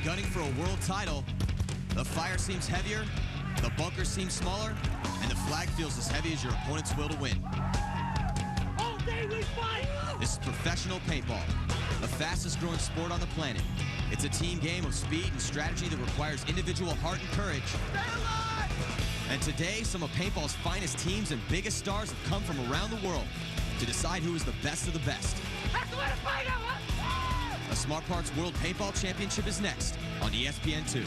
gunning for a world title. The fire seems heavier, the bunker seems smaller, and the flag feels as heavy as your opponent's will to win. All day we fight! This is professional paintball, the fastest growing sport on the planet. It's a team game of speed and strategy that requires individual heart and courage. Stay alive! And today, some of paintball's finest teams and biggest stars have come from around the world to decide who is the best of the best. That's the way to fight out! The Smart Parts World Paintball Championship is next on ESPN2.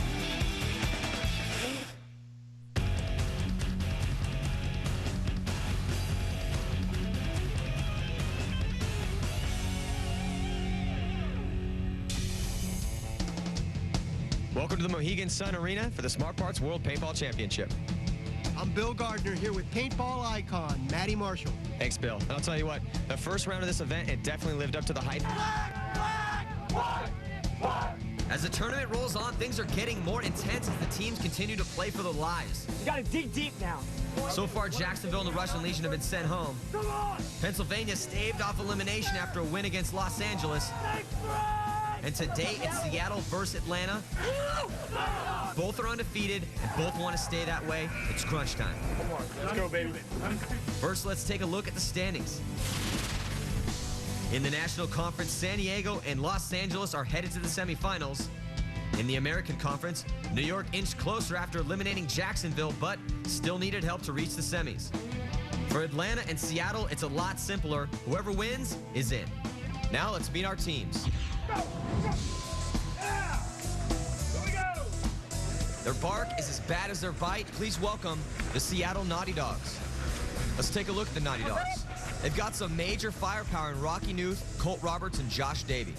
Welcome to the Mohegan Sun Arena for the Smart Parts World Paintball Championship. I'm Bill Gardner here with paintball icon, Matty Marshall. Thanks, Bill. And I'll tell you what, the first round of this event, it definitely lived up to the hype. As the tournament rolls on, things are getting more intense as the teams continue to play for their lives. You gotta dig deep now. So far, Jacksonville and the Russian Legion have been sent home. Come on! Pennsylvania staved off elimination after a win against Los Angeles. And today, it's Seattle versus Atlanta. Both are undefeated, and both want to stay that way. It's crunch time. Let's go, baby. First, let's take a look at the standings. In the National Conference, San Diego and Los Angeles are headed to the semifinals. In the American Conference, New York inched closer after eliminating Jacksonville, but still needed help to reach the semis. For Atlanta and Seattle, it's a lot simpler. Whoever wins is in. Now let's meet our teams. Their bark is as bad as their bite. Please welcome the Seattle Naughty Dogs. Let's take a look at the Naughty Dogs. They've got some major firepower in Rocky Newth, Colt Roberts, and Josh Davey.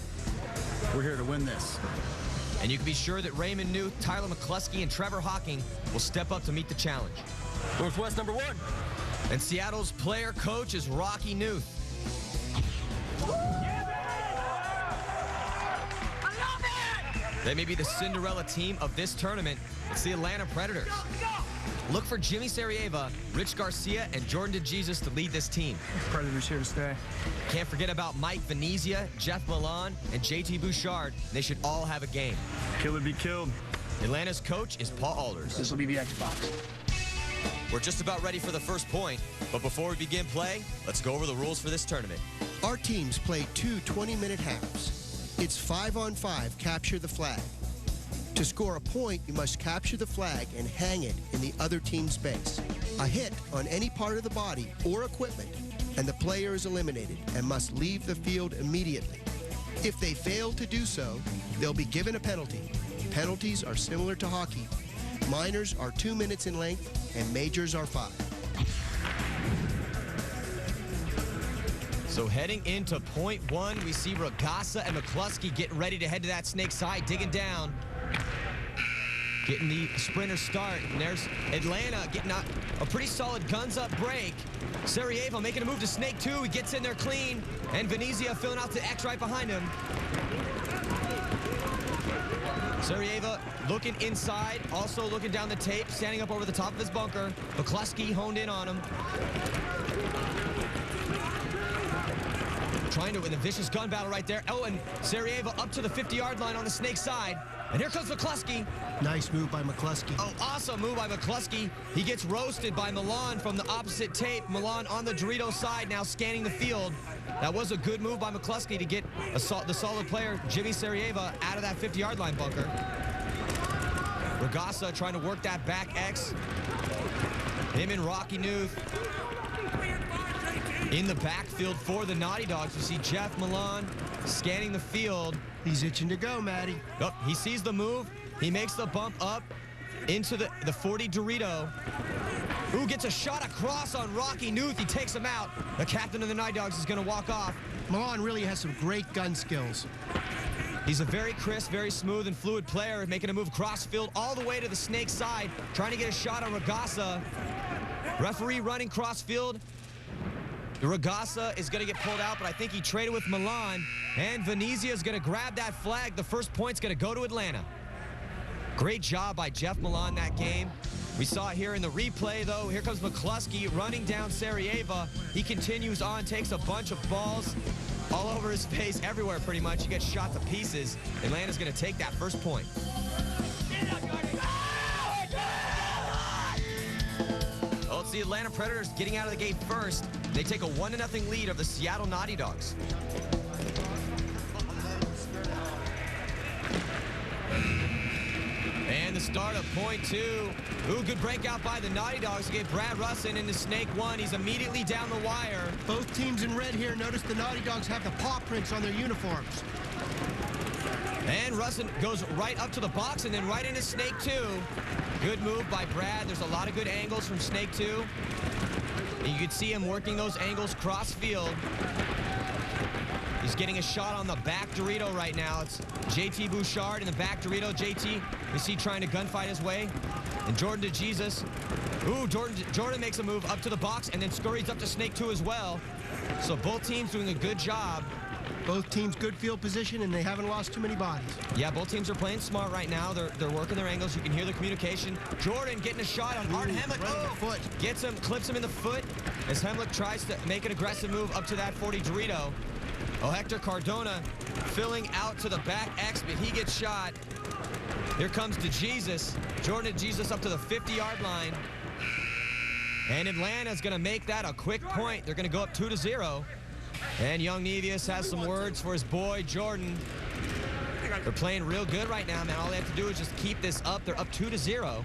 We're here to win this. And you can be sure that Raymond Newth, Tyler McCluskey, and Trevor Hawking will step up to meet the challenge. Northwest #1. And Seattle's player coach is Rocky Newth. They may be the Cinderella team of this tournament. It's the Atlanta Predators. Look for Jimmy Sarajevo, Rich Garcia, and Jordan DeJesus to lead this team. Predators here to stay. Can't forget about Mike Venezia, Jeff Milan, and JT Bouchard. They should all have a game. Kill or be killed. Atlanta's coach is Paul Alders. This will be the Xbox. We're just about ready for the first point, but before we begin play, let's go over the rules for this tournament. Our teams play 2 20-minute halves. It's 5-on-5, capture the flag. To score a point, you must capture the flag and hang it in the other team's base. A hit on any part of the body or equipment, and the player is eliminated and must leave the field immediately. If they fail to do so, they'll be given a penalty. Penalties are similar to hockey. Minors are 2 minutes in length, and majors are 5. So heading into point 1, we see Ragasa and McCluskey getting ready to head to that snake side, digging down. Getting the sprinter start. And there's Atlanta getting a pretty solid guns-up break. Sarajevo making a move to snake 2. He gets in there clean. And Venezia filling out to X right behind him. Sarajevo looking inside, also looking down the tape, standing up over the top of his bunker. McCluskey honed in on him. Trying to win a vicious gun battle right there. Oh, and Sarajevo up to the 50-yard line on the snake side. And here comes McCluskey. Nice move by McCluskey. Oh, awesome move by McCluskey. He gets roasted by Milan from the opposite tape. Milan on the Dorito side now scanning the field. That was a good move by McCluskey to get the solid player, Jimmy Sarajevo, out of that 50-yard line bunker. Ragasa trying to work that back X. Him and Rocky Newth. In the backfield for the Naughty Dogs, you see Jeff Milan scanning the field. He's itching to go, Matty. Oh, he sees the move. He makes the bump up into the 40 Dorito. Ooh, gets a shot across on Rocky Newth. He takes him out. The captain of the Naughty Dogs is going to walk off. Milan really has some great gun skills. He's a very crisp, very smooth and fluid player, making a move cross field all the way to the snake side, trying to get a shot on Ragasa. Referee running cross field. Ragasa is going to get pulled out, but I think he traded with Milan. And Venezia is going to grab that flag. The first point's going to go to Atlanta. Great job by Jeff Milan that game. We saw it here in the replay, though. Here comes McCluskey running down Sarajevo. He continues on, takes a bunch of balls all over his face, everywhere pretty much. He gets shot to pieces. Atlanta's going to take that first point. Well, it's the Atlanta Predators getting out of the gate first. They take a 1-0 lead of the Seattle Naughty Dogs. And the start of point two. Ooh, good breakout by the Naughty Dogs to get Brad Russin into Snake One. He's immediately down the wire. Both teams in red here. Notice the Naughty Dogs have the paw prints on their uniforms. And Russin goes right up to the box and then right into Snake Two. Good move by Brad. There's a lot of good angles from Snake Two. And you can see him working those angles cross field. He's getting a shot on the back Dorito right now. It's JT Bouchard in the back Dorito. JT, we see trying to gunfight his way. And Jordan DeJesus. Ooh, Jordan makes a move up to the box and then scurries up to Snake 2 as well. So both teams doing a good job. Both teams good field position, and they haven't lost too many bodies. Yeah, both teams are playing smart right now. They're working their angles. You can hear the communication. Jordan getting a shot on Art Hemlick. Right in the foot. Gets him, clips him in the foot as Hemlick tries to make an aggressive move up to that 40 Dorito. Oh, Hector Cardona filling out to the back X, but he gets shot. Here comes DeJesus. Jordan DeJesus up to the 50-yard line. And Atlanta's going to make that a quick point. They're going to go up 2-0. And Young Nevius has some words for his boy, Jordan. They're playing real good right now, man. All they have to do is just keep this up. They're up 2-0.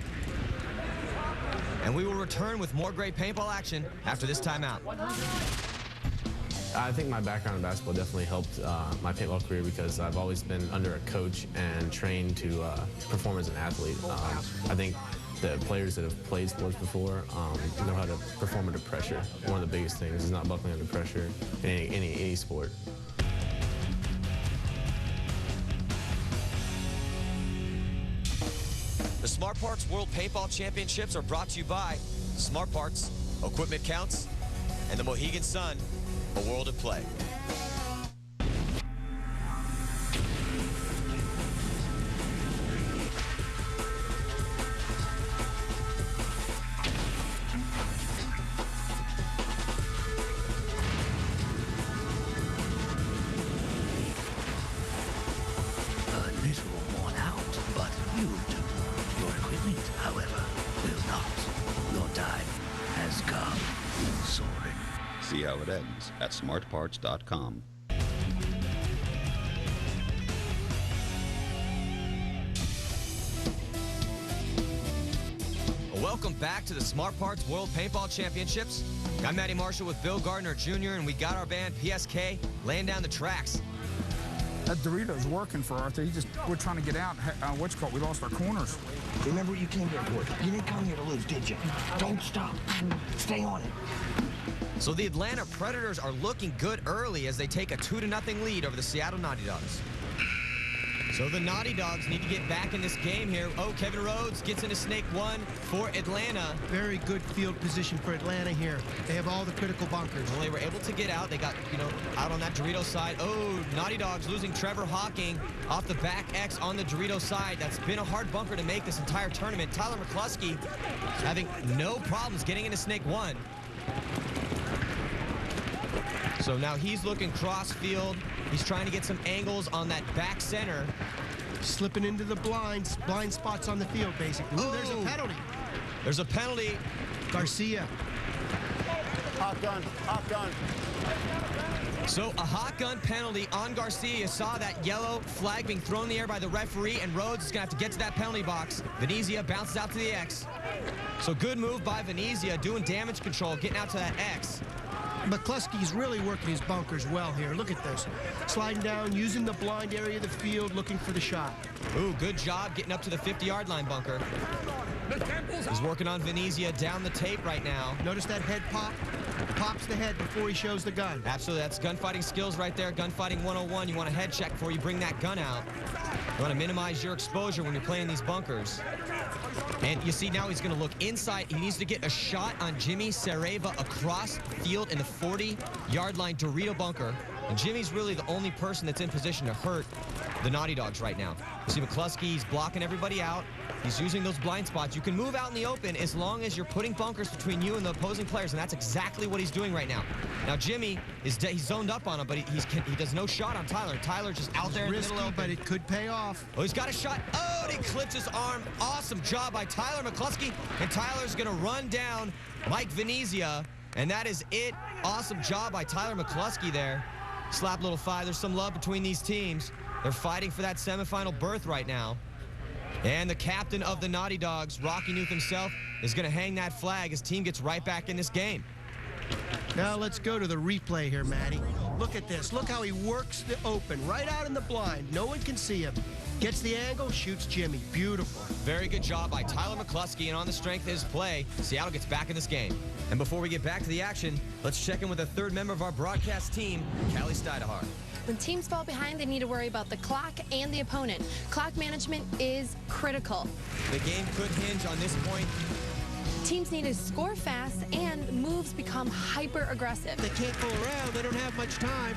And we will return with more great paintball action after this timeout. I think my background in basketball definitely helped my paintball career because I've always been under a coach and trained to perform as an athlete. I think the players that have played sports before know how to perform under pressure. One of the biggest things is not buckling under pressure in any sport. The Smart Parts World Paintball Championships are brought to you by Smart Parts, Equipment Counts, and the Mohegan Sun, a world of play. See how it ends at smartparts.com. Welcome back to the Smart Parts World Paintball Championships. I'm Matty Marshall with Bill Gardner Jr., and we got our band PSK laying down the tracks. That Dorito's working for Arthur. We're trying to get out. We lost our corners. Remember what you came here for. You didn't come here to lose, did you? Don't stop. Stay on it. So the Atlanta Predators are looking good early as they take a 2-0 lead over the Seattle Naughty Dogs. So the Naughty Dogs need to get back in this game here. Oh, Kevin Rhodes gets into Snake One for Atlanta. Very good field position for Atlanta here. They have all the critical bunkers. Well, they were able to get out. They got, out on that Dorito side. Oh, Naughty Dogs losing Trevor Hawking off the back X on the Dorito side. That's been a hard bunker to make this entire tournament. Tyler McCluskey having no problems getting into Snake One. So now he's looking cross field. He's trying to get some angles on that back center. Slipping into the blind spots on the field, basically. Ooh, there's a penalty. There's a penalty. Garcia. Hot gun, hot gun. So a hot gun penalty on Garcia. You saw that yellow flag being thrown in the air by the referee, and Rhodes is going to have to get to that penalty box. Venezia bounces out to the X. So good move by Venezia, doing damage control, getting out to that X. McCluskey's really working his bunkers well here. Look at this. Sliding down, using the blind area of the field, looking for the shot. Ooh, good job getting up to the 50-yard line bunker. He's working on Venezia down the tape right now. Notice that head pop? Pops the head before he shows the gun. Absolutely, that's gunfighting skills right there. Gunfighting 101. You want a head check before you bring that gun out. You want to minimize your exposure when you're playing these bunkers. And you see now he's going to look inside. He needs to get a shot on Jimmy Sareva across the field in the 40-yard line Dorito bunker. And Jimmy's really the only person that's in position to hurt the Naughty Dogs right now. You see McCluskey, he's blocking everybody out. He's using those blind spots. You can move out in the open as long as you're putting bunkers between you and the opposing players, and that's exactly what he's doing right now. Now, Jimmy, he's zoned up on him, but he does no shot on Tyler. Tyler's just out there in the middle open. But it could pay off. Oh, he's got a shot. Oh, and he clips his arm. Awesome job by Tyler McCluskey. And Tyler's going to run down Mike Venezia, and that is it. Awesome job by Tyler McCluskey there. Slap little 5. There's some love between these teams. They're fighting for that semifinal berth right now. And the captain of the Naughty Dogs, Rocky Newth himself, is going to hang that flag. His team gets right back in this game. Now let's go to the replay here, Matty. Look at this. Look how he works the open, right out in the blind. No one can see him. Gets the angle, shoots Jimmy. Beautiful. Very good job by Tyler McCluskey, and on the strength of his play, Seattle gets back in this game. And before we get back to the action, let's check in with a third member of our broadcast team, Callie Steidehar. When teams fall behind, they need to worry about the clock and the opponent. Clock management is critical. The game could hinge on this point. Teams need to score fast, and moves become hyper-aggressive. They can't go around. They don't have much time.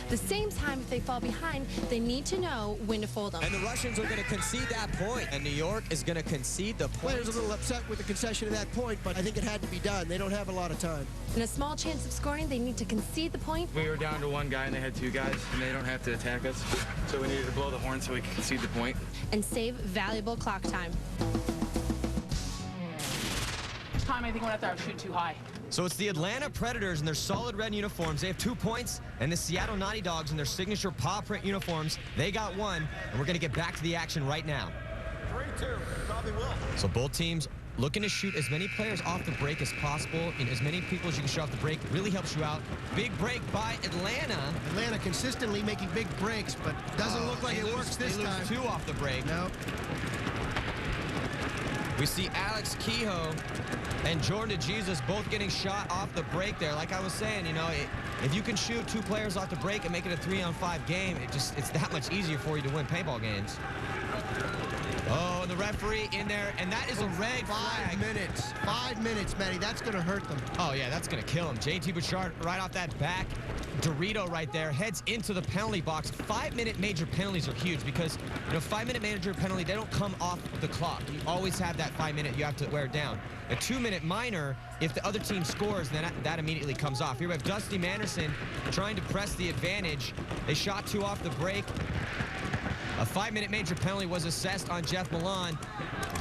The same time, if they fall behind, they need to know when to fold them. And the Russians are going to concede that point, and New York is going to concede the point. Players a little upset with the concession of that point, but I think it had to be done. They don't have a lot of time. In a small chance of scoring, they need to concede the point. We were down to one guy, and they had 2 guys, and they don't have to attack us. So we needed to blow the horn so we could concede the point. And save valuable clock time. Time, I think I went out there, I was shooting too high. So it's the Atlanta Predators in their solid red uniforms. They have 2 points, and the Seattle Naughty Dogs in their signature paw print uniforms. They got 1, and we're going to get back to the action right now. 3-2, probably will. So both teams looking to shoot as many players off the break as possible, and as many people as you can shoot off the break really helps you out. Big break by Atlanta. Atlanta consistently making big breaks, but doesn't look like it works this time. They lose 2 off the break. No. We see Alex Kehoe and Jordan DeJesus both getting shot off the break there. Like I was saying, you know, if you can shoot 2 players off the break and make it a 3-on-5 game, it's that much easier for you to win paintball games. Oh, and the referee in there, and that is a red flag. 5 minutes. 5 minutes, Matty. That's going to hurt them. Oh, yeah, that's going to kill him. JT Bouchard right off that back. Dorito right there heads into the penalty box. 5-minute major penalties are huge because, you know, 5-minute major penalty, they don't come off the clock. You always have that 5 minute. You have to wear it down. A 2-minute minor, if the other team scores, then that immediately comes off. Here we have Dusty Manderson trying to press the advantage. They shot 2 off the break. A 5-minute major penalty was assessed on Jeff Milan,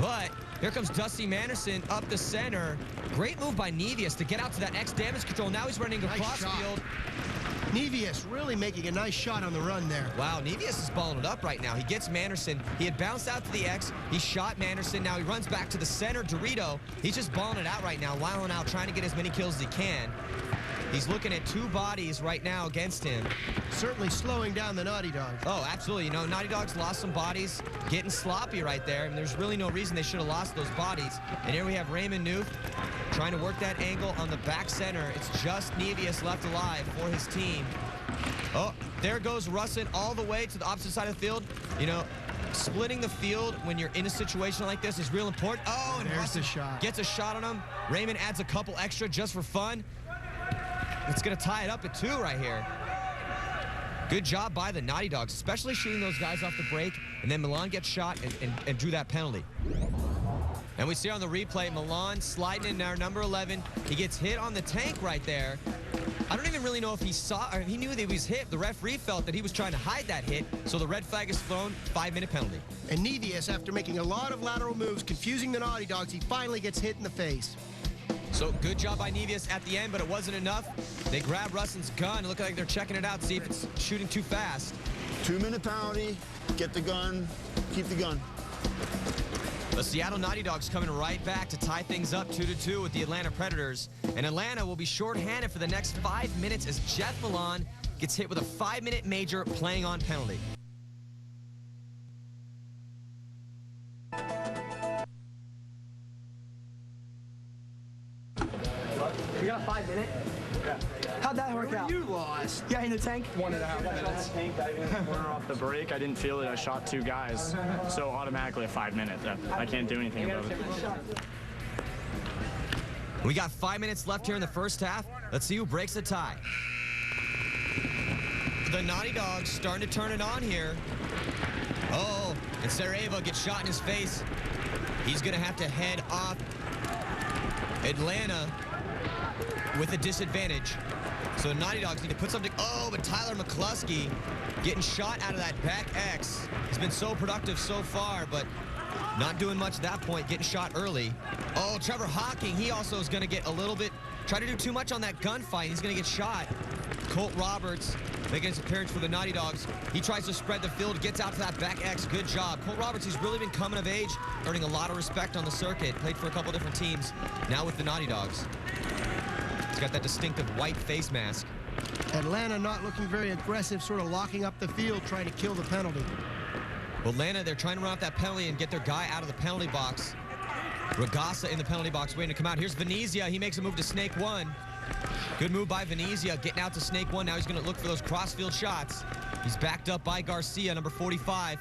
but here comes Dusty Manderson up the center. Great move by Nevius to get out to that X damage control. Now he's running across field. Nevius really making a nice shot on the run there. Wow, Nevius is balling it up right now. He gets Manderson. He had bounced out to the X. He shot Manderson. Now he runs back to the center. Dorito, he's just balling it out right now, wiling out, trying to get as many kills as he can. He's looking at 2 bodies right now against him. Certainly slowing down the Naughty Dogs. Oh, absolutely. You know, Naughty Dogs lost some bodies, getting sloppy right there. And there's really no reason they should have lost those bodies. And here we have Raymond Newth trying to work that angle on the back center. It's just Nevius left alive for his team. Oh, there goes Russin all the way to the opposite side of the field. You know, splitting the field when you're in a situation like this is real important. Oh, and there's the shot. Gets a shot on him. Raymond adds a couple extra just for fun. It's going to tie it up at 2 right here. Good job by the Naughty Dogs, especially shooting those guys off the break. And then Milan gets shot and drew that penalty. And we see on the replay, Milan sliding in there, number 11. He gets hit on the tank right there. I don't even really know if he saw, or he knew that he was hit. The referee felt that he was trying to hide that hit, so the red flag is thrown, 5-minute penalty. And Nevius, after making a lot of lateral moves, confusing the Naughty Dogs, he finally gets hit in the face. So good job by Nevius at the end, but it wasn't enough. They grab Russin's gun. It looked like they're checking it out, see if it's shooting too fast. 2-minute penalty, get the gun, keep the gun. The Seattle Naughty Dogs coming right back to tie things up 2-2 with the Atlanta Predators. And Atlanta will be shorthanded for the next 5 minutes as Jeff Milan gets hit with a 5-minute major playing on penalty. You got a 5-minute? Yeah. How'd that work out? You lost. Yeah, in the tank? 1.5 minutes. Corner off the break, I didn't feel it. I shot 2 guys, so automatically a 5-minute. I can't do anything about it. We got 5 minutes left here in the first half. Let's see who breaks the tie. the Naughty Dogs starting to turn it on here. Oh, and Sarajevo gets shot in his face. He's going to have to head off Atlanta with a disadvantage. So the Naughty Dogs need to put something. Oh, but Tyler McCluskey getting shot out of that back X. He's been so productive so far, but not doing much at that point, getting shot early. Oh, Trevor Hawking, he also is going to get a little bit, try to do too much on that gunfight. He's going to get shot. Colt Roberts making his appearance for the Naughty Dogs. He tries to spread the field, gets out to that back X. Good job. Colt Roberts, he's really been coming of age, earning a lot of respect on the circuit. Played for a couple different teams, now with the Naughty Dogs. He's got that distinctive white face mask. Atlanta not looking very aggressive, sort of locking up the field, trying to kill the penalty. Well, Atlanta, they're trying to run off that penalty and get their guy out of the penalty box. Regassa in the penalty box waiting to come out. Here's Venezia. He makes a move to snake one. Good move by Venezia, getting out to snake one. Now he's going to look for those crossfield shots. He's backed up by Garcia, number 45.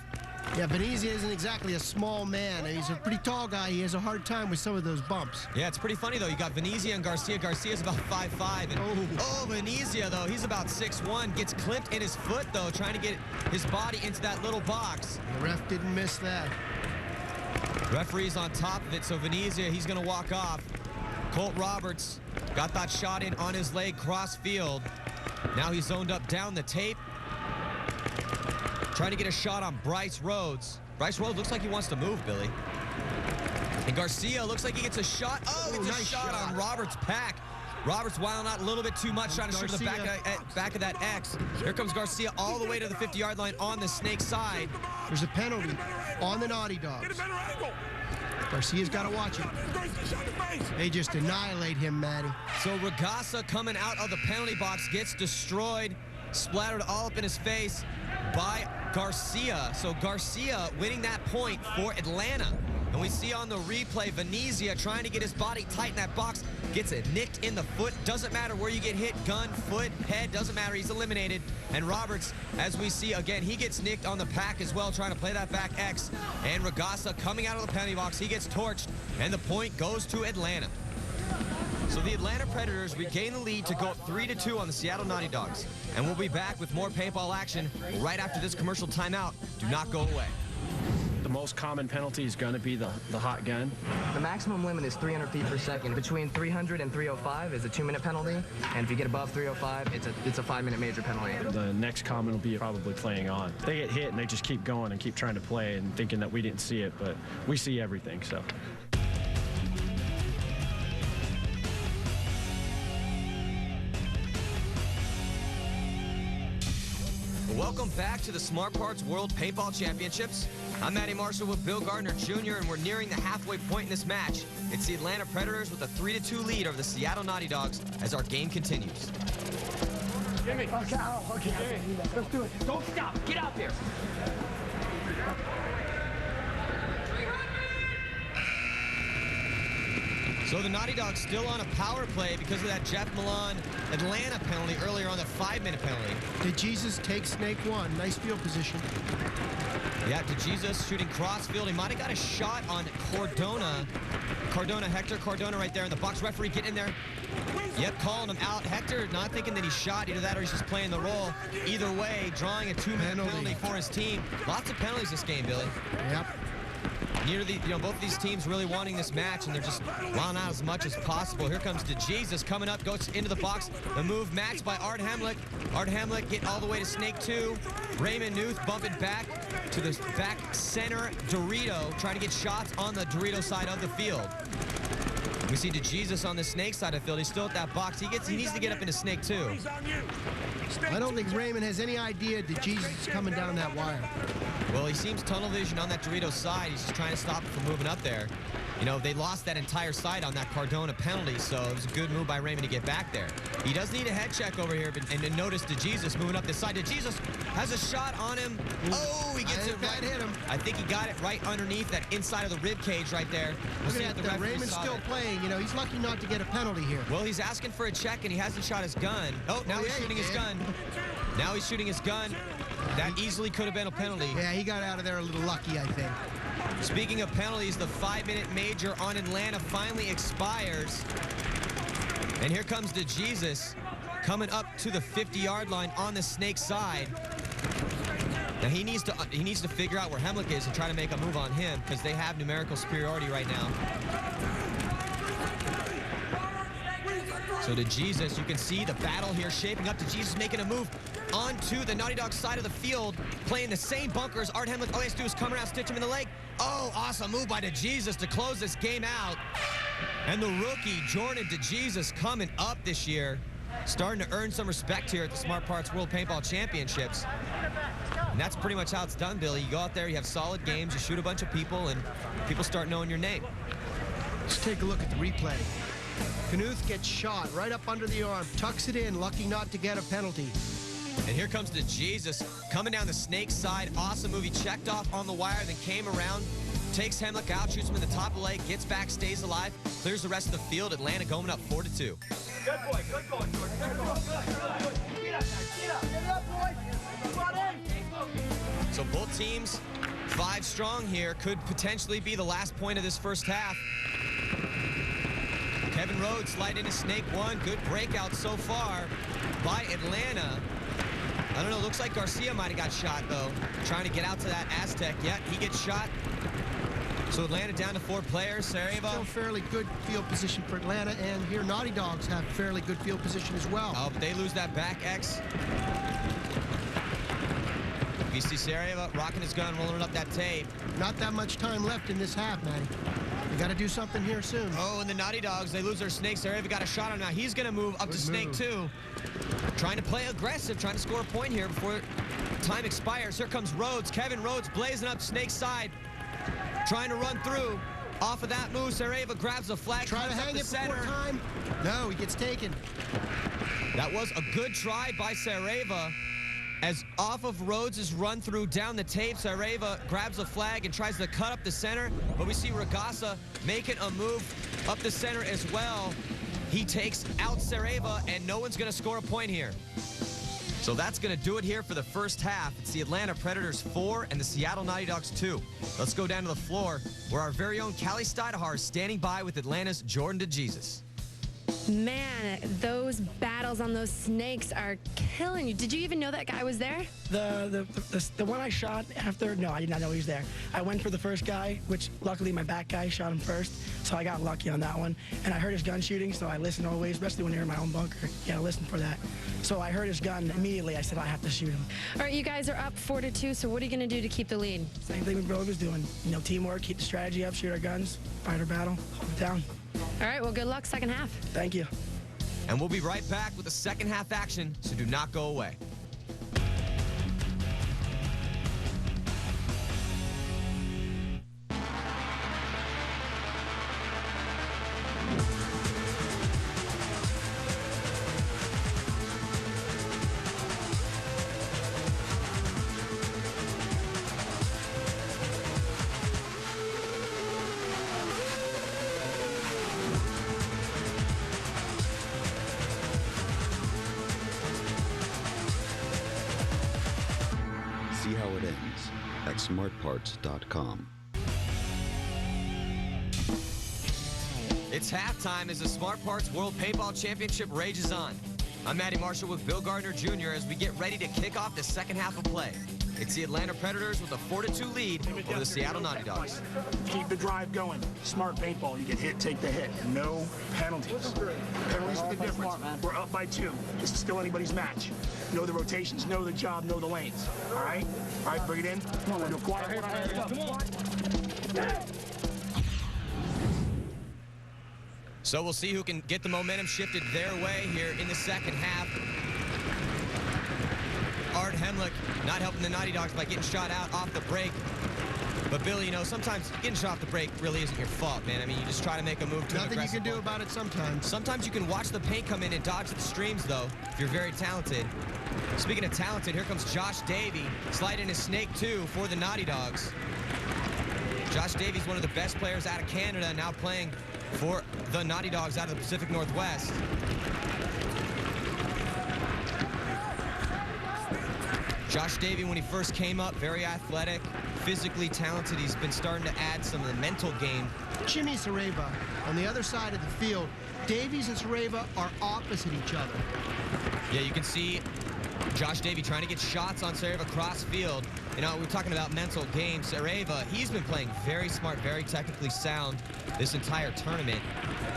Yeah, Venezia isn't exactly a small man. He's a pretty tall guy. He has a hard time with some of those bumps. Yeah, it's pretty funny, though. You got Venezia and Garcia. Garcia's about 5'5". And Venezia, though, he's about 6'1". Gets clipped in his foot, though, trying to get his body into that little box. The ref didn't miss that. Referee's on top of it, so Venezia, he's going to walk off. Colt Roberts got that shot in on his leg, cross field. Now he's zoned up down the tape. Trying to get a shot on Bryce Rhodes. Bryce Rhodes looks like he wants to move, Billy. And Garcia looks like he gets a shot. Oh, he gets a shot on Roberts' pack. Roberts wilding out a little bit too much, trying to shoot the back of that X. Here comes Garcia all the way to the 50-yard line on the snake side. There's a penalty on the Naughty Dogs. Garcia's got to watch it. They just annihilate him, Matty. So Regassa coming out of the penalty box gets destroyed, splattered all up in his face by Garcia. So Garcia winning that point for Atlanta. And we see on the replay, Venezia trying to get his body tight in that box, gets it nicked in the foot. Doesn't matter where you get hit, gun, foot, head, doesn't matter. He's eliminated. And Roberts, as we see again, he gets nicked on the pack as well, trying to play that back X. And Regassa coming out of the penalty box, he gets torched, and the point goes to Atlanta. So the Atlanta Predators regain the lead to go up 3-2 on the Seattle Naughty Dogs. And we'll be back with more paintball action right after this commercial timeout. Do not go away. The most common penalty is going to be the hot gun. The maximum limit is 300 feet per second. Between 300 and 305 is a 2-minute penalty, and if you get above 305, it's a 5-minute major penalty. The next common will be probably playing on. They get hit and they just keep going and keep trying to play and thinking that we didn't see it, but we see everything, so. Welcome back to the Smart Parts World Paintball Championships. I'm Matty Marshall with Bill Gardner Jr., and we're nearing the halfway point in this match. It's the Atlanta Predators with a 3-2 lead over the Seattle Naughty Dogs as our game continues. Jimmy. Okay, okay. Let's do it. Don't stop. Get out there. So the Naughty Dogs still on a power play because of that Jeff Milan Atlanta penalty earlier on, the 5-minute penalty. DeJesus takes snake one. Nice field position. Yeah, DeJesus shooting cross field. He might have got a shot on Cardona. Hector Cardona right there in the box. Referee getting in there. Yep, calling him out. Hector not thinking that he shot. Either that or he's just playing the role. Either way, drawing a 2-minute penalty for his team. Lots of penalties this game, Billy. Yep. Both of these teams really wanting this match, and they're just wilding out as much as possible. Here comes DeJesus coming up, goes into the box. The move matched by Art Hamlick. Art Hamlick getting all the way to snake two. Raymond Newth bumping back to the back center. Dorito trying to get shots on the Dorito side of the field. We see DeJesus on the snake side of the field. He's still at that box. He needs to get up into snake two. I don't think Raymond has any idea DeJesus is coming down that wire. Well, he seems tunnel vision on that Dorito side. He's just trying to stop him from moving up there. You know, they lost that entire side on that Cardona penalty, so it was a good move by Raymond to get back there. He does need a head check over here, and notice DeJesus moving up this side. DeJesus has a shot on him. Oh, he gets it right. Hit him. I think he got it right underneath that inside of the rib cage right there. Look at that. Raymond's still playing. You know, he's lucky not to get a penalty here. Well, he's asking for a check, and he hasn't shot his gun. Oh, now he's shooting his gun. Now he's shooting his gun. That easily could have been a penalty. Yeah, he got out of there a little lucky, I think. Speaking of penalties, the 5-minute major on Atlanta finally expires. And here comes DeJesus. coming up to the 50-yard line on the Snake side. Now he needs to figure out where Hemlick is and try to make a move on him because they have numerical superiority right now. So DeJesus, you can see the battle here shaping up. DeJesus making a move onto the Naughty Dog side of the field, playing the same bunker as Art Hemlick. All he has to do is come around, stitch him in the leg. Oh, awesome move by DeJesus to close this game out. And the rookie, Jordan DeJesus, coming up this year, starting to earn some respect here at the Smart Parts World Paintball Championships. And that's pretty much how it's done, Billy. You go out there, you have solid games, you shoot a bunch of people, and people start knowing your name. Let's take a look at the replay. Knuth gets shot right up under the arm, tucks it in, lucky not to get a penalty. And here comes DeJesus coming down the Snake side. Awesome move. He checked off on the wire, then came around, takes Hemlick out, shoots him in the top of the leg, gets back, stays alive, clears the rest of the field. Atlanta going up 4-2. Good boy, good going, Jordan. Good going, good. Get up, boy. Run in. So both teams 5 strong here. Could potentially be the last point of this first half. Kevin Rhodes slide into Snake 1. Good breakout so far by Atlanta. I don't know, looks like Garcia might have got shot, though. Trying to get out to that Aztec. Yeah, he gets shot. So Atlanta down to 4 players. Sarajevo. Still fairly good field position for Atlanta, and here Naughty Dogs have fairly good field position as well. Oh, but they lose that back X. You see Sarajevo rocking his gun, rolling up that tape. Not that much time left in this half, man. You got to do something here soon. Oh, and the Naughty Dogs, they lose their Snake. Sarajevo got a shot on him now. He's going to move up to Snake 2. Trying to play aggressive, trying to score a point here before time expires. Here comes Rhodes. Kevin Rhodes blazing up Snake's side. Trying to run through. Off of that move, Sarajevo grabs the flag. Try to hang it before time. No, he gets taken. That was a good try by Sarajevo. As off of Rhodes' run through down the tape, Sarajevo grabs the flag and tries to cut up the center. But we see Regasa making a move up the center as well. He takes out Sarajevo, and no one's going to score a point here. So that's going to do it here for the first half. It's the Atlanta Predators 4 and the Seattle Naughty Dogs 2. Let's go down to the floor where our very own Callie Stidehar is standing by with Atlanta's Jordan DeJesus. Man, those battles on those snakes are killing you. Did you even know that guy was there? The one I shot after, no, I did not know he was there. I went for the first guy, which luckily my back guy shot him first, so I got lucky on that one. And I heard his gun shooting, so I listened always, especially when you're in my own bunker. You gotta listen for that. So I heard his gun immediately. I said I have to shoot him. All right, you guys are up 4-2, so what are you gonna do to keep the lead? Same thing Bro was doing. You know, teamwork, keep the strategy up, shoot our guns, fight our battle, hold it down. All right, well, good luck second half. Thank you. And we'll be right back with the second half action, so do not go away. See how it ends at smartparts.com. It's halftime as the Smart Parts World Paintball Championship rages on. I'm Matty Marshall with Bill Gardner Jr. as we get ready to kick off the second half of play. It's the Atlanta Predators with a 4-2 lead over the Seattle Naughty Dogs. Keep the drive going. Smart paintball. You get hit, take the hit. No penalties. Penalties are the difference. We're up by 2. This is still anybody's match. Know the rotations, know the job, know the lanes. All right? All right, bring it in. Come on, quiet. Come on. So we'll see who can get the momentum shifted their way here in the second half. Art Hemlick not helping the Naughty Dogs by getting shot out off the break. But Billy, you know, sometimes getting shot off the break really isn't your fault, man. I mean, you just try to make a move to an aggressive Nothing you can do about it sometimes. Sometimes you can watch the paint come in and dodge the streams, though, if you're very talented. Speaking of talented, here comes Josh Davey, sliding his Snake 2 for the Naughty Dogs. Josh Davey's one of the best players out of Canada, now playing for the Naughty Dogs out of the Pacific Northwest. Josh Davey, when he first came up, very athletic, physically talented. He's been starting to add some of the mental game. Jimmy Sareva on the other side of the field Davies and Sareva are opposite each other. Yeah, you can see Josh Davey trying to get shots on Sareva cross field. You know, we're talking about mental game. Sareva, he's been playing very smart, very technically sound this entire tournament.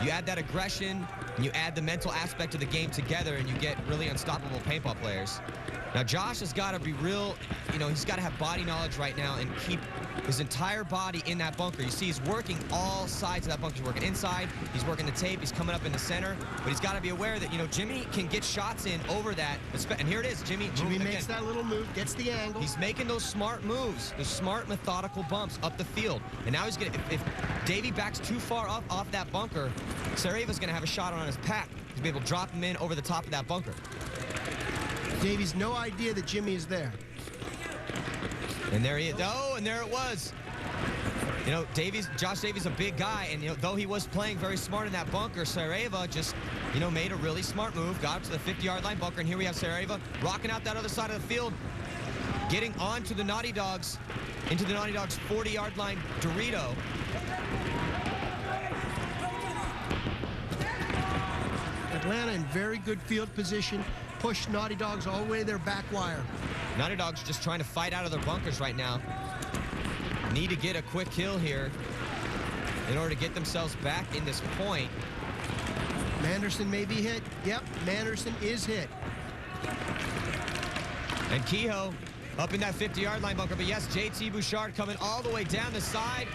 You add that aggression, and you add the mental aspect of the game together, and you get really unstoppable paintball players. Now, Josh has got to be real, you know, he's got to have body knowledge right now and keep his entire body in that bunker. You see, he's working all sides of that bunker. He's working inside, he's working the tape, he's coming up in the center, but he's got to be aware that, you know, Jimmy can get shots in over that. And here it is, Jimmy. Jimmy makes that little move, gets the angle. He's making those smart moves, the smart, methodical bumps up the field. And now he's going to, if Davey backs too far up off that bunker, Sarajevo's going to have a shot on his pack. He's going to be able to drop him in over the top of that bunker. Davies, no idea that Jimmy is there. And there he is. Oh, and there it was. You know, Josh Davies a big guy, and you know, though he was playing very smart in that bunker, Sarajeva just, you know, made a really smart move, got up to the 50-yard line bunker, and here we have Sarajeva rocking out that other side of the field, getting onto the Naughty Dogs, into the Naughty Dogs 40-yard line Dorito. Atlanta in very good field position, pushed Naughty Dogs all the way to their back wire. Naughty Dogs just trying to fight out of their bunkers right now. Need to get a quick kill here in order to get themselves back in this point. Manderson may be hit. Yep, Manderson is hit. And Kehoe up in that 50-yard line bunker. But yes, JT Bouchard coming all the way down the side.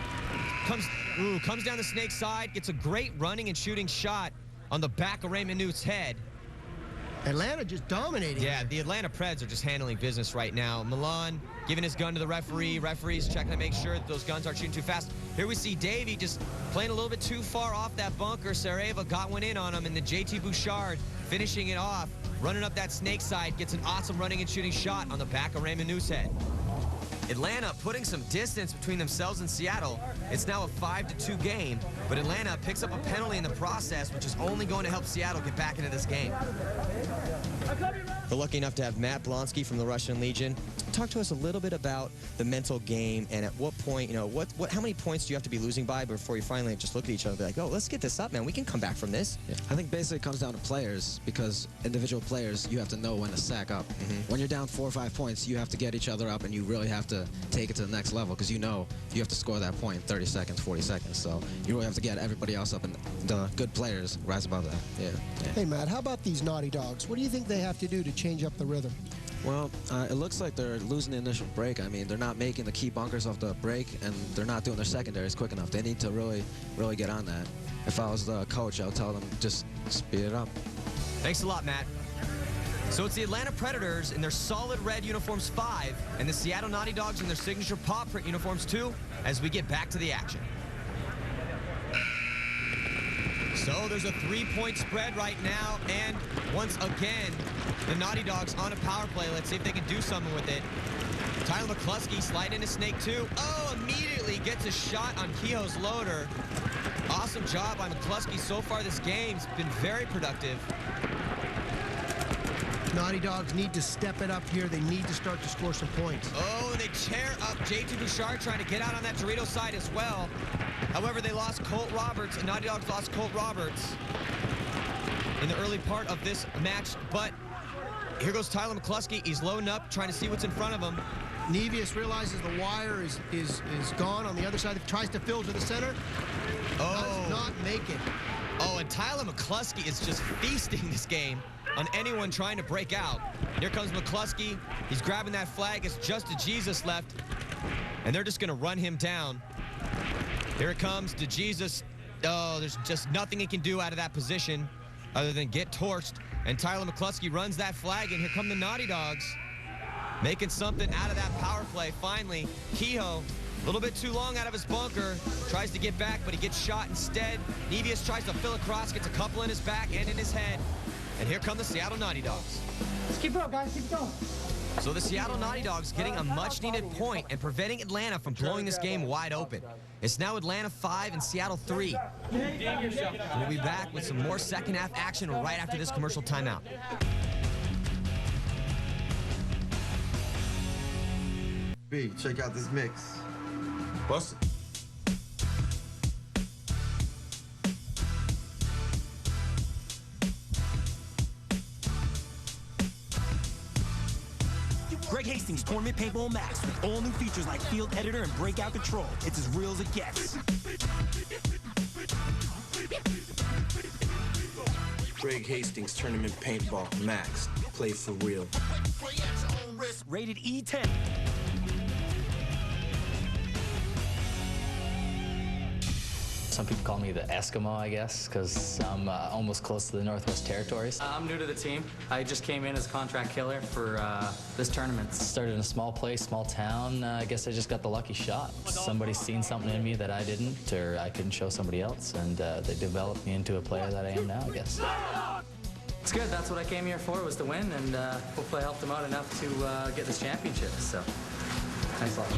Comes down the snake side, gets a great running and shooting shot on the back of Raymond Newt's head. Atlanta just dominating. Yeah, the Atlanta Preds are just handling business right now. Milan giving his gun to the referee. Referee's checking to make sure that those guns aren't shooting too fast. Here we see Davey just playing a little bit too far off that bunker. Sarajeva got one in on him, and the JT Bouchard finishing it off, running up that snake side, gets an awesome running and shooting shot on the back of Raymond Newt's head. Atlanta putting some distance between themselves and Seattle. It's now a 5-2 game, but Atlanta picks up a penalty in the process, which is only going to help Seattle get back into this game. We're lucky enough to have Matt Blonsky from the Russian Legion. Talk to us a little bit about the mental game, and at what point, you know, how many points do you have to be losing by before you finally just look at each other and be like, oh, let's get this up, man. We can come back from this. Yeah. I think basically it comes down to players, because individual players, you have to know when to sack up. When you're down 4 or 5 points, you have to get each other up, and you really have to take it to the next level, because you know you have to score that point in 30 seconds, 40 seconds. So you really have to get everybody else up, and the good players rise above that. Yeah. Hey, Matt, how about these Naughty Dogs? What do you think they have to do to change up the rhythm? Well, it looks like they're losing the initial break. I mean, they're not making the key bunkers off the break, and they're not doing their secondaries quick enough. They need to really get on that. If I was the coach, I would tell them just speed it up. Thanks a lot, Matt. So it's the Atlanta Predators in their solid red uniforms 5, and the Seattle Naughty Dogs in their signature paw print uniforms 2, as we get back to the action. So there's a 3-point spread right now, and once again, the Naughty Dogs on a power play. Let's see if they can do something with it. Tyler McCluskey slide into Snake 2. Oh, immediately gets a shot on Kehoe's loader. Awesome job by McCluskey so far this game. It's been very productive. Naughty Dogs need to step it up here. They need to start to score some points. Oh, they tear up JT Bouchard trying to get out on that Dorito side as well. However, they lost Colt Roberts, and Naughty Dogs lost Colt Roberts in the early part of this match. But here goes Tyler McCluskey. He's loading up, trying to see what's in front of him. Nevius realizes the wire is gone on the other side. Tries to fill to the center. Oh. Does not make it. Oh, and Tyler McCluskey is just feasting this game on anyone trying to break out. Here comes McCluskey. He's grabbing that flag. It's just DEJESUS left, and they're just going to run him down. Here it comes, DEJESUS. Oh, there's just nothing he can do out of that position other than get torched. And Tyler McCluskey runs that flag, and here come the Naughty Dogs, making something out of that power play. Finally, Kehoe, a little bit too long out of his bunker, tries to get back, but he gets shot instead. Nevius tries to fill across, gets a couple in his back and in his head. And here come the Seattle Naughty Dogs. Let's keep it up, guys. Keep it going. So the Seattle Naughty Dogs getting a much-needed point and preventing Atlanta from blowing this game wide open. It's now Atlanta 5 and Seattle 3. We'll be back with some more second-half action right after this commercial timeout. B, check out this mix. Bust it. Greg Hastings Tournament Paintball Max with all new features like field editor and breakout control. It's as real as it gets. Greg Hastings Tournament Paintball Max. Play for real. Rated E10. Some people call me the Eskimo, I guess, because I'm almost close to the Northwest Territories. I'm new to the team. I just came in as a contract killer for this tournament. Started in a small place, small town. I guess I just got the lucky shot. Somebody's seen something in me that I didn't, or I couldn't show somebody else, and they developed me into a player that I am now, I guess. It's good. That's what I came here for, was to win, and hopefully I helped them out enough to get this championship. So, thanks a lot.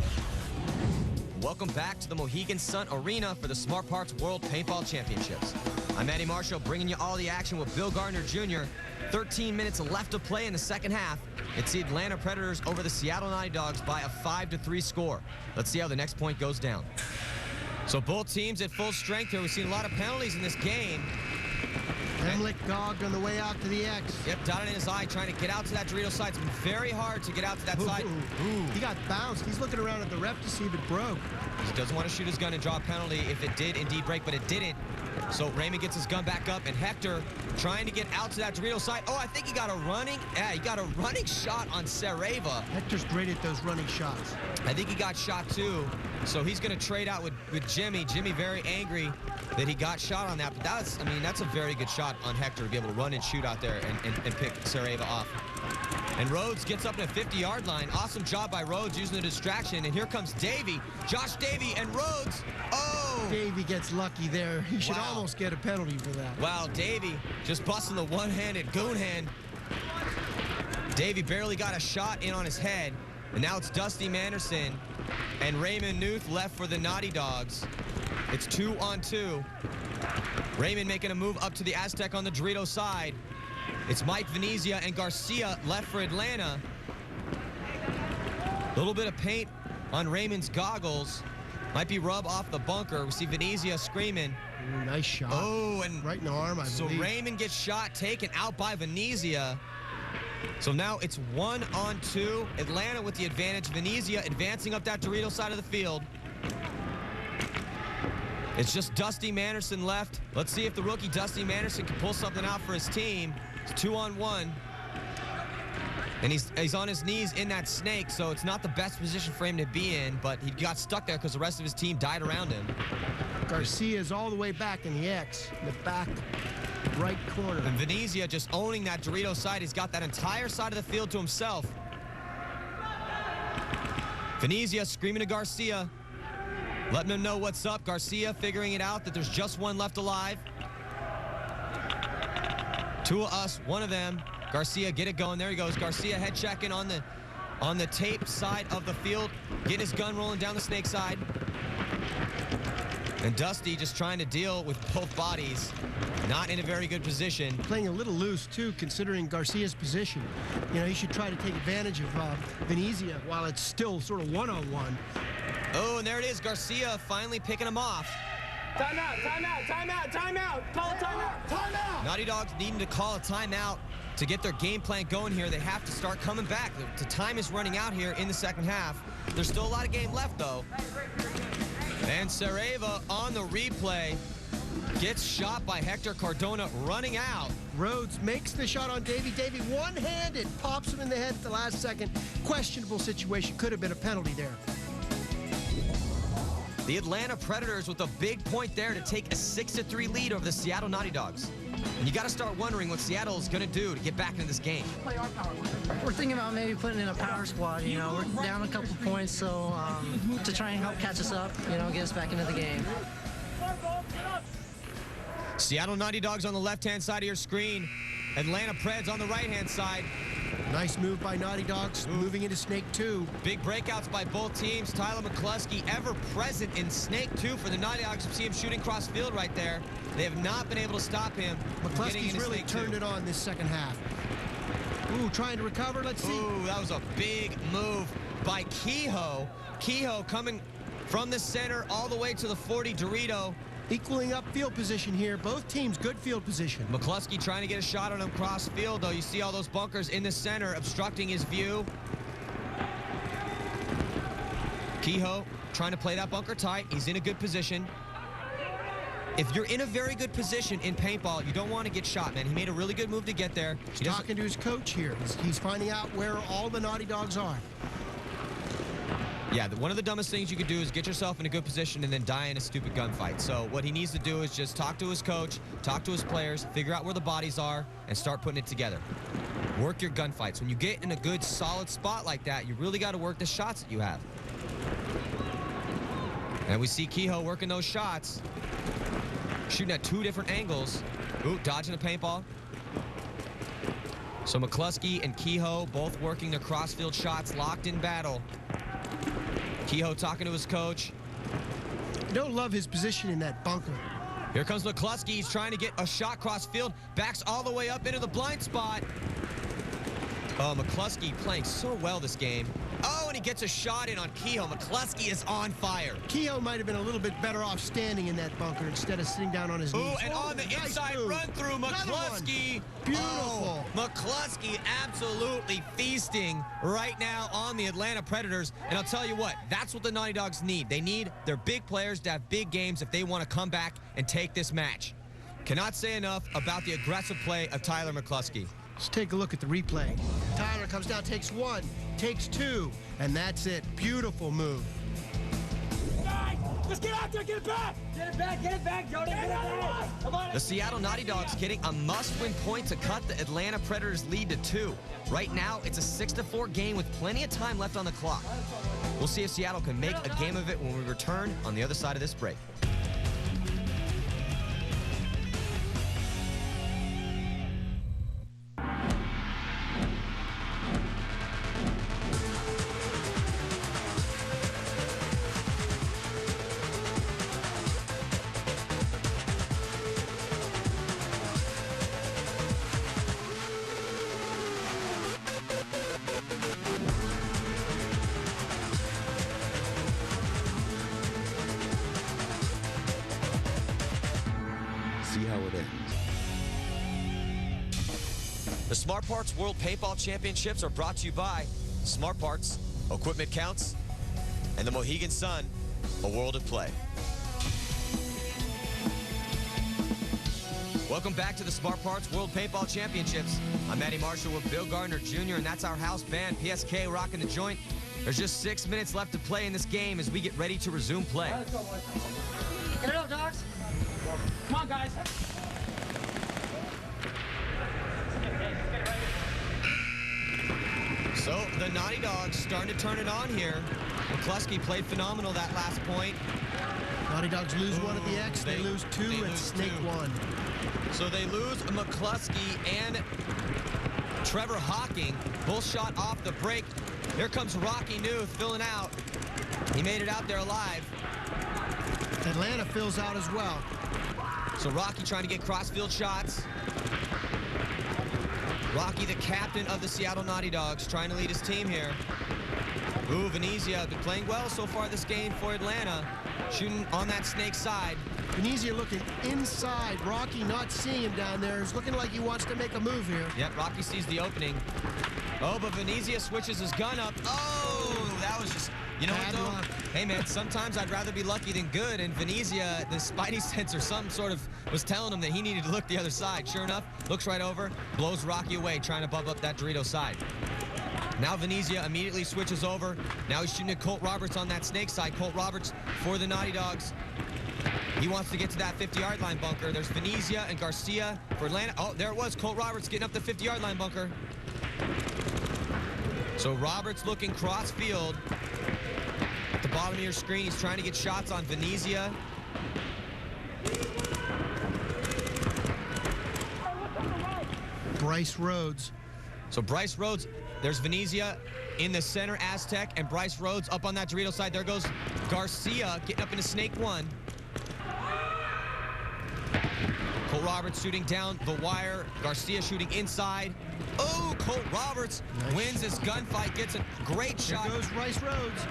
Welcome back to the Mohegan Sun Arena for the Smart Parts World Paintball Championships. I'm Eddie Marshall, bringing you all the action with Bill Gardner Jr. 13 minutes left to play in the second half. It's the Atlanta Predators over the Seattle Naughty Dogs by a 5-3 score. Let's see how the next point goes down. So both teams at full strength here. We've seen a lot of penalties in this game. Hemlick dogged on the way out to the X. Yep, dotted in his eye, trying to get out to that Dorito side. It's been very hard to get out to that side. He got bounced. He's looking around at the ref to see if it broke. He doesn't want to shoot his gun and draw a penalty if it did indeed break, but it didn't. So Raymond gets his gun back up, and Hector trying to get out to that Dorito side. Oh, I think he got a running shot on Sareva. Hector's great at those running shots. I think he got shot too. So he's going to trade out with Jimmy. Jimmy very angry that he got shot on that. But that's a very good shot on Hector to be able to run and shoot out there and pick Sareva off. And Rhodes gets up to the 50-yard line. Awesome job by Rhodes using the distraction. And here comes Davey. Josh Davey and Rhodes. Oh! Davey gets lucky there. He should almost get a penalty for that. Wow, Davey just busting the one-handed goon hand. Davey barely got a shot in on his head. And now it's Dusty Manderson and Raymond Newth left for the Naughty Dogs. It's 2-on-2. Raymond making a move up to the Aztec on the Dorito side. It's Mike Venezia and Garcia left for Atlanta. A little bit of paint on Raymond's goggles. Might be rub off the bunker. We see Venezia screaming. Ooh, nice shot. Oh, and right in the arm, I believe. So Raymond gets shot, taken out by Venezia. So now it's 1-on-2. Atlanta with the advantage. Venezia advancing up that Dorito side of the field. It's just Dusty Manderson left. Let's see if the rookie Dusty Manderson can pull something out for his team. It's 2-on-1. And he's on his knees in that snake, so it's not the best position for him to be in, but he got stuck there because the rest of his team died around him. Garcia's all the way back in the X, in the back right corner. And Venezia just owning that Dorito side. He's got that entire side of the field to himself. Venezia screaming to Garcia, letting him know what's up. Garcia figuring it out that there's just one left alive. Two of us, one of them. Garcia, get it going. There he goes. Garcia head checking on the tape side of the field. Getting his gun rolling down the snake side. And Dusty just trying to deal with both bodies. Not in a very good position. Playing a little loose, too, considering Garcia's position. You know, he should try to take advantage of Venezia while it's still sort of one-on-one. Oh, and there it is. Garcia finally picking him off. Timeout, timeout, timeout, timeout. Call a timeout, timeout. Naughty Dogs needing to call a timeout to get their game plan going here. They have to start coming back. The time is running out here in the second half. There's still a lot of game left, though. And Sareva on the replay gets shot by Hector Cardona running out. Rhodes makes the shot on Davey. Davey one-handed pops him in the head at the last second. Questionable situation. Could have been a penalty there. The Atlanta Predators with a big point there to take a 6-3 lead over the Seattle Naughty Dogs. And you got to start wondering what Seattle is going to do to get back into this game. We're thinking about maybe putting in a power squad. You know, we're down a couple points, so to try and help catch us up, you know, get us back into the game. Seattle Naughty Dogs on the left-hand side of your screen. Atlanta Preds on the right-hand side. Nice move by Naughty Dogs, moving into Snake 2. Big breakouts by both teams. Tyler McCluskey ever present in Snake 2 for the Naughty Dogs. You see him shooting cross field right there. They have not been able to stop him. McCluskey's really turned it on this second half. Ooh, trying to recover. Let's see. Ooh, that was a big move by Kehoe. Kehoe coming from the center all the way to the 40 Dorito. Equaling up field position here. Both teams good field position. McCluskey trying to get a shot on him cross field, though. You see all those bunkers in the center obstructing his view. Kehoe trying to play that bunker tight. He's in a good position. If you're in a very good position in paintball, you don't want to get shot, man. He made a really good move to get there. He's talking to his coach here. He's finding out where all the Naughty Dogs are. Yeah, one of the dumbest things you could do is get yourself in a good position and then die in a stupid gunfight. So what he needs to do is just talk to his coach, talk to his players, figure out where the bodies are, and start putting it together. Work your gunfights. When you get in a good, solid spot like that, you really got to work the shots that you have. And we see Kehoe working those shots, shooting at 2 different angles. Ooh, dodging a paintball. So McCluskey and Kehoe both working their crossfield shots, locked in battle. Kehoe talking to his coach. Don't love his position in that bunker. Here comes McCluskey. He's trying to get a shot cross field. Backs all the way up into the blind spot. Oh, McCluskey playing so well this game. Oh, and he gets a shot in on Kehoe. McCluskey is on fire. Kehoe might have been a little bit better off standing in that bunker instead of sitting down on his knees. Ooh, and on the inside run through, McCluskey. Beautiful. Oh, McCluskey absolutely feasting right now on the Atlanta Predators. And I'll tell you what, that's what the Naughty Dogs need. They need their big players to have big games if they want to come back and take this match. Cannot say enough about the aggressive play of Tyler McCluskey. Let's take a look at the replay. Tyler comes down, takes 1, takes 2, and that's it. Beautiful move. Guys, let's get out there, get it back! Get it back, Jody, get it back! Come on! The Seattle Naughty Dogs getting a must-win point to cut the Atlanta Predators lead to 2. Right now, it's a 6-4 game with plenty of time left on the clock. We'll see if Seattle can make a game of it when we return on the other side of this break. See how it ends. The Smart Parts World Paintball Championships are brought to you by Smart Parts, Equipment Counts, and the Mohegan Sun, a world of play. Welcome back to the Smart Parts World Paintball Championships. I'm Matty Marshall with Bill Gardner Jr., and that's our house band, PSK, rocking the joint. There's just 6 minutes left to play in this game as we get ready to resume play. Get it up, dogs. Come on, guys. So the Naughty Dogs starting to turn it on here. McCluskey played phenomenal that last point. Naughty Dogs lose 1 at the X, they lose 2 and Snake 1. So they lose McCluskey and Trevor Hawking, both shot off the break. Here comes Rocky Newth filling out. He made it out there alive. Atlanta fills out as well. So Rocky trying to get crossfield shots. Rocky, the captain of the Seattle Naughty Dogs, trying to lead his team here. Ooh, Venezia been playing well so far this game for Atlanta. Shooting on that snake side. Venezia looking inside. Rocky not seeing him down there. He's looking like he wants to make a move here. Yep, Rocky sees the opening. Oh, but Venezia switches his gun up. Oh, that was just, you know what though? Hey man, sometimes I'd rather be lucky than good, and Venezia, the spidey sense or some sort of was telling him that he needed to look the other side. Sure enough, looks right over, blows Rocky away, trying to bump up that Dorito side. Now Venezia immediately switches over. Now he's shooting at Colt Roberts on that snake side. Colt Roberts for the Naughty Dogs. He wants to get to that 50-yard line bunker. There's Venezia and Garcia for Atlanta. Oh, there it was. Colt Roberts getting up the 50-yard line bunker. So Roberts looking cross field. At the bottom of your screen, he's trying to get shots on Venezia. Bryce Rhodes. So Bryce Rhodes, there's Venezia in the center, Aztec, and Bryce Rhodes up on that Dorito side. There goes Garcia getting up into Snake 1. Colt Roberts shooting down the wire. Garcia shooting inside. Oh, Colt Roberts wins this gunfight, gets a great shot. There goes Bryce Rhodes.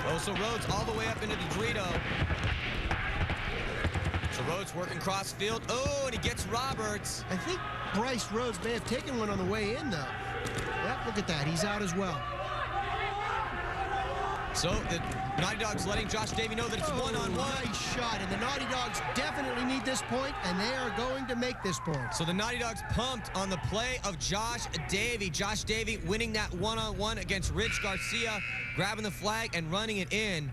Oh, so Rhodes all the way up into the Dorito. So Rhodes working cross field. Oh, and he gets Roberts. I think Bryce Rhodes may have taken one on the way in, though. Yep, look at that. He's out as well. So the Naughty Dogs letting Josh Davey know that it's one-on-one. Nice shot, and the Naughty Dogs definitely need this point, and they are going to make this point. So the Naughty Dogs pumped on the play of Josh Davey. Josh Davey winning that one-on-one against Rich Garcia, grabbing the flag and running it in.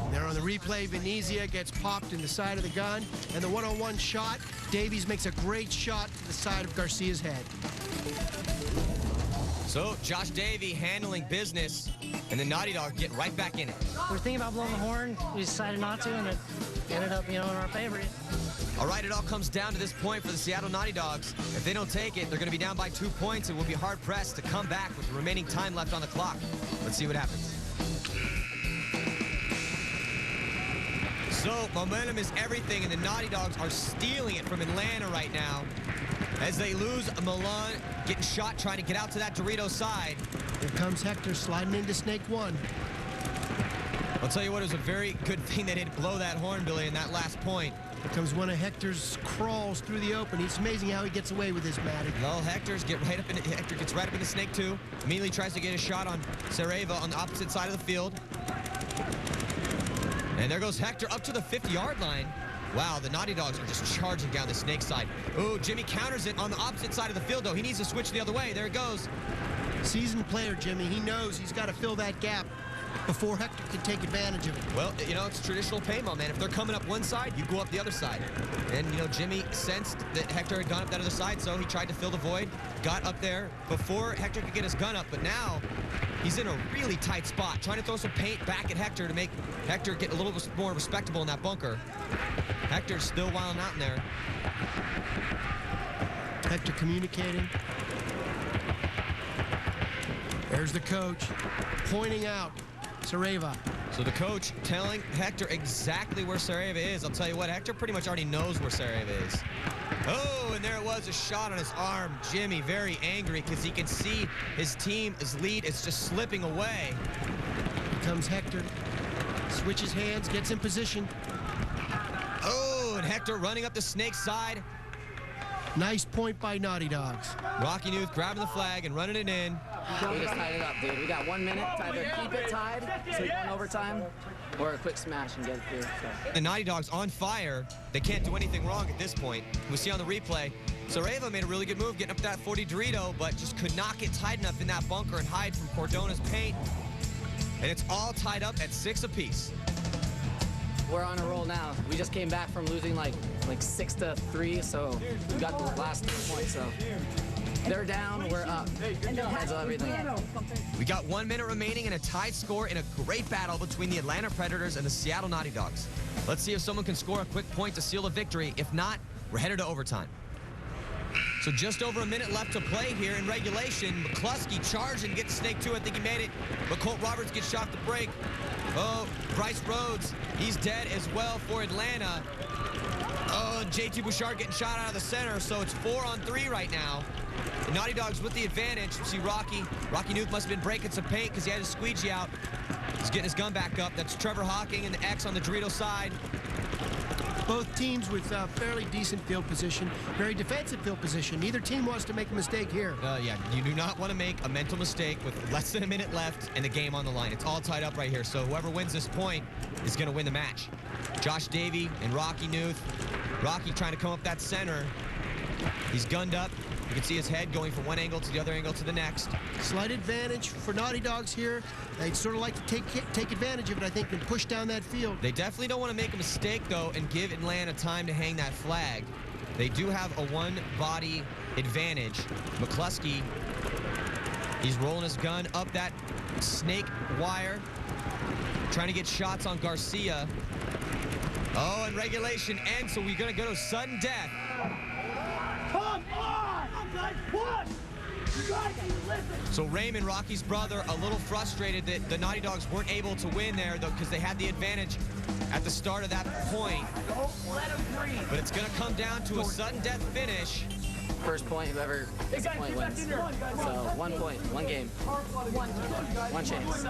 There on the replay, Venezia gets popped in the side of the gun, and the one-on-one shot, Davies makes a great shot to the side of Garcia's head. So Josh Davey handling business, and the Naughty Dog get right back in it. We were thinking about blowing the horn. We decided not to, and it ended up, in our favor. All right, it all comes down to this point for the Seattle Naughty Dogs. If they don't take it, they're going to be down by 2 points and will be hard-pressed to come back with the remaining time left on the clock. Let's see what happens. So momentum is everything, and the Naughty Dogs are stealing it from Atlanta right now as they lose Milan, getting shot, trying to get out to that Dorito side. Here comes Hector sliding into Snake 1. I'll tell you what, it was a very good thing they didn't blow that horn, Billy, in that last point. Here comes one of Hector's crawls through the open. It's amazing how he gets away with this, Matty. Well, Hector gets right up into Snake 2. Immediately tries to get a shot on Sareva on the opposite side of the field. And there goes Hector up to the 50-yard line. Wow, the Naughty Dogs are just charging down the Snake side. Ooh, Jimmy counters it on the opposite side of the field, though. He needs to switch the other way. There it goes. Seasoned player, Jimmy. He knows he's got to fill that gap before Hector can take advantage of it. Well, it's traditional paintball, man. If they're coming up one side, you go up the other side. And, Jimmy sensed that Hector had gone up that other side, so he tried to fill the void, got up there before Hector could get his gun up. But now he's in a really tight spot, trying to throw some paint back at Hector to make Hector get a little bit more respectable in that bunker. Hector's still wilding out in there. Hector communicating. There's the coach pointing out Sareva. So the coach telling Hector exactly where Sareva is. I'll tell you what, Hector pretty much already knows where Sareva is. Oh, and there it was, a shot on his arm. Jimmy very angry because he can see his team's lead is just slipping away. Here comes Hector. Switches hands, gets in position. Oh, and Hector running up the Snake side. Nice point by Naughty Dogs. Rocky Newth grabbing the flag and running it in. We just tied it up, dude. We got 1 minute to either keep it tied so we go in overtime or a quick smash and get it through. So. The Naughty Dogs on fire. They can't do anything wrong at this point. We see on the replay, Sareva made a really good move getting up that 40 Dorito, but just could not get tight enough in that bunker and hide from Cordona's paint. And it's all tied up at 6 apiece. We're on a roll now. We just came back from losing like 6-3, so we got the last 3 points. So they're down, we're up. Heads of everything. We got 1 minute remaining and a tied score in a great battle between the Atlanta Predators and the Seattle Naughty Dogs. Let's see if someone can score a quick point to seal a victory. If not, we're headed to overtime. So just over a minute left to play here in regulation. McCluskey charged and gets Snake 2. I think he made it, but Colt Roberts gets shot the break. Oh, Bryce Rhodes, he's dead as well for Atlanta. Oh, and JT Bouchard getting shot out of the center, so it's 4-on-3 right now. The Naughty Dogs with the advantage. You see Rocky Newth must have been breaking some paint because he had his squeegee out. He's getting his gun back up. That's Trevor Hawking and the X on the Dorito side. Both teams with fairly decent field position, very defensive field position. Neither team wants to make a mistake here. Yeah, you do not want to make a mental mistake with less than a minute left and the game on the line. It's all tied up right here, so whoever wins this point is going to win the match. Josh Davey and Rocky Newth. Rocky trying to come up that center. He's gunned up. You can see his head going from one angle to the other angle to the next. Slight advantage for Naughty Dogs here. They'd sort of like to take advantage of it, I think, and push down that field. They definitely don't want to make a mistake, though, and give Atlanta time to hang that flag. They do have a one-body advantage. McCluskey, he's rolling his gun up that Snake wire, trying to get shots on Garcia. Oh, and regulation ends, so we're going to go to sudden death. Come on! Guys, what? You guys need to listen. So Raymond, Rocky's brother, a little frustrated that the Naughty Dogs weren't able to win there, though, because they had the advantage at the start of that point. Don't let him breathe. But it's going to come down to a sudden death finish. First point, whoever gets a point wins. So 1 point, 1 game, 1 chance.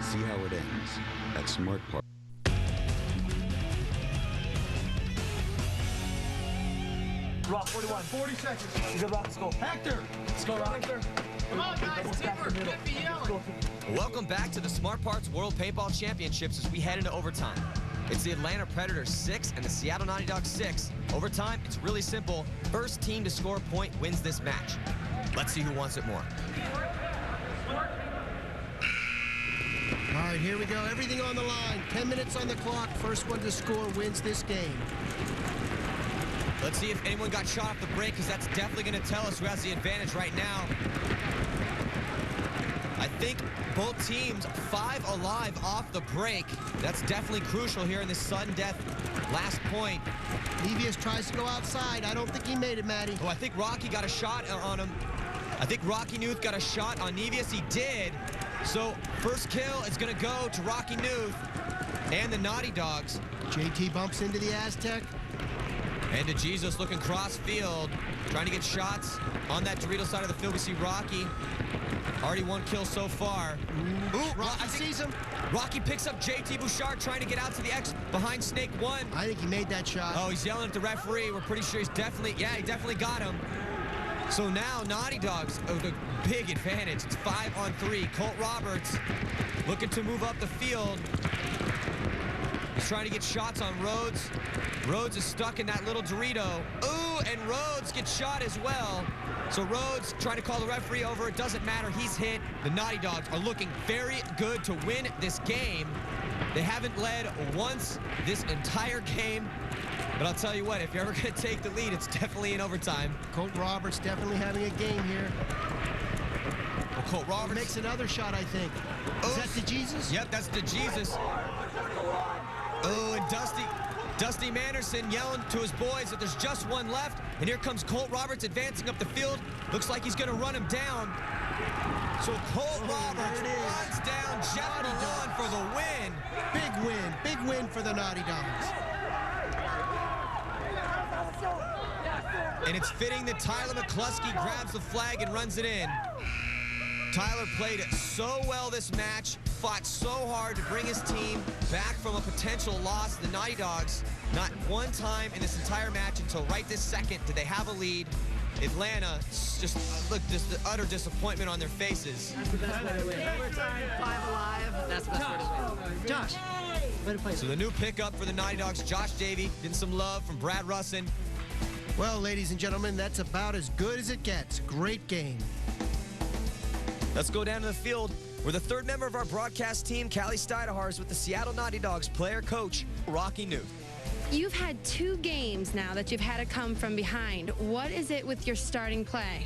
See how it ends at Smart Parts. Rock 41. 40 seconds. Good luck. Let's go. Hector. Let's go, Rock. Come on, guys. Teamwork. Can't be yelling. Welcome back to the Smart Parts World Paintball Championships as we head into overtime. It's the Atlanta Predators 6 and the Seattle Naughty Dogs 6. Overtime, it's really simple. First team to score a point wins this match. Let's see who wants it more. All right, here we go. Everything on the line. 10 minutes on the clock. First one to score wins this game. Let's see if anyone got shot off the break, because that's definitely going to tell us who has the advantage right now. I think both teams 5 alive off the break. That's definitely crucial here in this sudden death last point. Nevius tries to go outside. I don't think he made it, Matty. Oh, I think Rocky got a shot on him. I think Rocky Newth got a shot on Nevius. He did. So first kill is going to go to Rocky Newth and the Naughty Dogs. JT bumps into the Aztec. And DEJESUS looking cross field, trying to get shots on that Dorito side of the field. We see Rocky. Already 1 kill so far. Ooh, Rocky sees him. Rocky picks up JT Bouchard trying to get out to the X behind Snake 1. I think he made that shot. Oh, he's yelling at the referee. We're pretty sure he's definitely, yeah, he definitely got him. So now Naughty Dogs, the big advantage. It's 5-on-3. Colt Roberts looking to move up the field. He's trying to get shots on Rhodes. Rhodes is stuck in that little Dorito. Ooh, and Rhodes gets shot as well. So Rhodes trying to call the referee over. It doesn't matter. He's hit. The Naughty Dogs are looking very good to win this game. They haven't led once this entire game. But I'll tell you what, if you're ever going to take the lead, it's definitely in overtime. Colt Roberts definitely having a game here. Well, Colt Roberts makes another shot, I think. Is that DEJESUS? Yep, that's DEJESUS. Oh, and Dusty Manderson yelling to his boys that there's just one left. And here comes Colt Roberts advancing up the field. Looks like he's going to run him down. So Colt Roberts runs down Jeff Malone for the win. Big win. Big win for the Naughty Dogs. And it's fitting that Tyler McCluskey grabs the flag and runs it in. Tyler played so well this match, fought so hard to bring his team back from a potential loss. The Naughty Dogs, not one time in this entire match until right this second did they have a lead. Atlanta, just look, just the utter disappointment on their faces. That's the best way to win. Overtime, 5 alive. That's the best way to win. Josh, way to play. So the new pickup for the Naughty Dogs, Josh Davey, getting some love from Brad Russin. Well, ladies and gentlemen, that's about as good as it gets. Great game. Let's go down to the field where the third member of our broadcast team, Callie Stidehar, is with the Seattle Naughty Dogs player-coach, Rocky Newth. You've had 2 games now that you've had to come from behind. What is it with your starting play?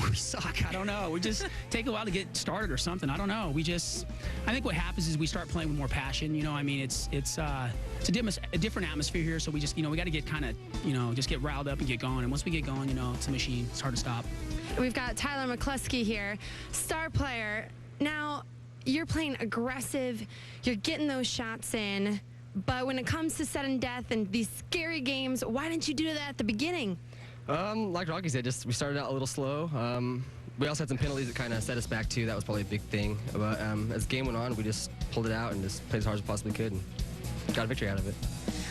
We suck. I don't know. We just take a while to get started or something. I don't know. I think what happens is we start playing with more passion. You know, I mean, it's a different atmosphere here. So we just, we got to get kind of, just get riled up and get going. And once we get going, it's a machine. It's hard to stop. We've got Tyler McCluskey here, star player. Now, you're playing aggressive. You're getting those shots in. But when it comes to sudden death and these scary games, why didn't you do that at the beginning? Like Rocky said, we started out a little slow. We also had some penalties that kind of set us back too. That was probably a big thing. But as the game went on, we just pulled it out and just played as hard as we possibly could and got a victory out of it.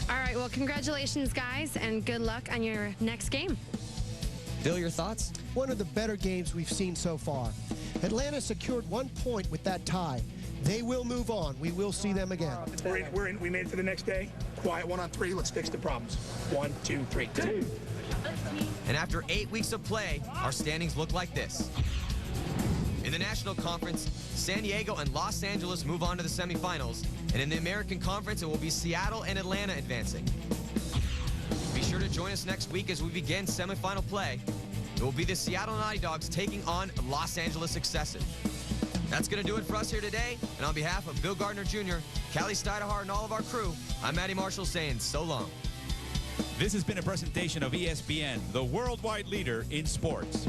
All right, well, congratulations, guys, and good luck on your next game. Bill, your thoughts? One of the better games we've seen so far. Atlanta secured 1 point with that tie. They will move on. We will see them again. We made it to the next day. Quiet 1-on-3. Let's fix the problems. 1, 2, 3. 2. And after 8 weeks of play, our standings look like this. In the National Conference, San Diego and Los Angeles move on to the semifinals. And in the American Conference, it will be Seattle and Atlanta advancing. Be sure to join us next week as we begin semifinal play. It will be the Seattle Naughty Dogs taking on Los Angeles Excessive. That's going to do it for us here today. And on behalf of Bill Gardner Jr., Callie Stidehar, and all of our crew, I'm Matty Marshall saying so long. This has been a presentation of ESPN, the worldwide leader in sports.